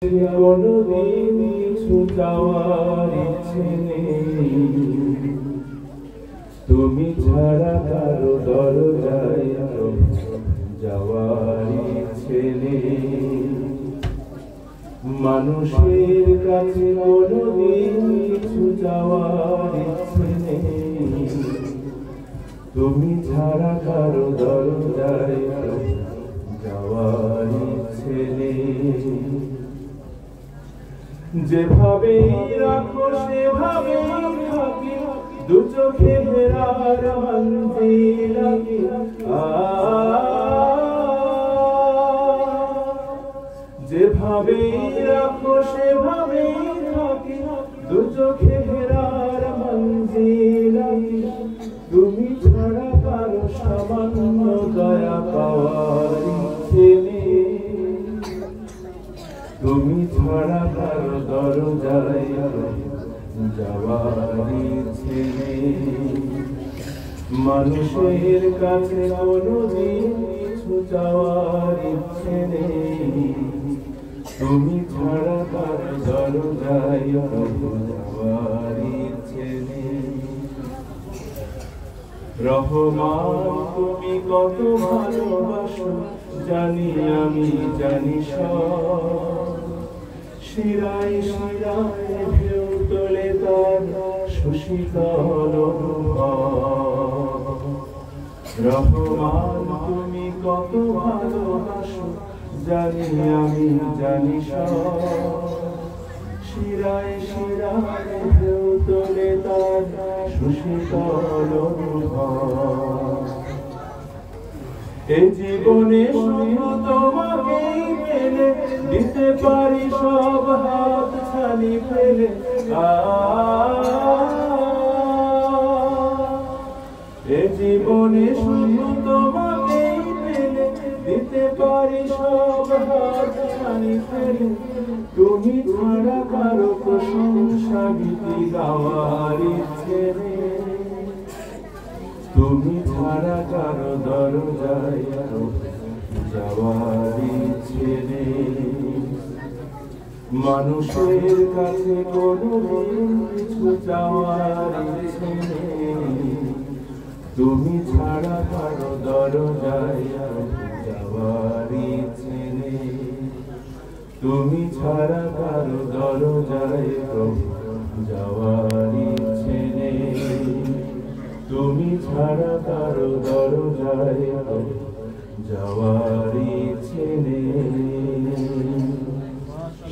কোনদিন কিছু চাওয়ার ইচ্ছে নেই, তুমি ছাড়া কারো দরজায় যাওয়ার ইচ্ছে নেই। মানুষের কাছে কোনদিন কিছু চাওয়ার ইচ্ছে নেই, তুমি ছাড়া কারো দরজায় যাওয়ার ইচ্ছে নেই। যেভাবেই রাখো সেভাবেই থাকি, দু চোখে হেরার মঞ্জিল আঁকি। যেভাবেই রাখো সেভাবেই থাকি, দু চোখে হেরার মঞ্জিল আঁকি। তুমি ছাড়া কারো সামান্য দয়া পাওয়ার ইচ্ছে নেই, তুমি ছাড়া কারো দরজায় যাওয়ার ইচ্ছে নেই। মানুষের কাছে কোনদিন কিছু চাওয়ার ইচ্ছে নেই, তুমি ছাড়া কারো দরজায় যাওয়ার ইচ্ছে নেই। রহমান তুমি কত ভালোবাসো জানি আমি, জানি সব। শিরায় শিরায় ঢেউ তোলে তার সুশীতল অনুভব। রহমান তুমি কত ভালোবাসো জানি আমি, জানি সব। শিরায় শিরায় ঢেউ তোলে তার সুশীতল অনুভব। এই জীবনে শুধু তোমাকেই পেলে দিতে পারি সব হাত ছানি ফেলে। এই জীবনে শুধু তোমাকেই পেলে দিতে পারি সব হাত ছানি ফেলে। তুমি ছাড়া কারো প্রশংসা গীতি গাওয়ার ইচ্ছে নেই, তুমি ছাড়া কারো দরজায় যাওয়ার ইচ্ছে নেই। মানুষের কাছে কোনদিন কিছু চাওয়ার ইচ্ছে নেই, তুমি ছাড়া কারো দরজায় যাওয়ার ইচ্ছে নেই। তুমি ছাড়া কারো দরজায় যাওয়ার ইচ্ছে নেই, তুমি ছাড়া কারো দরজায় যাওয়ার ইচ্ছে নেই।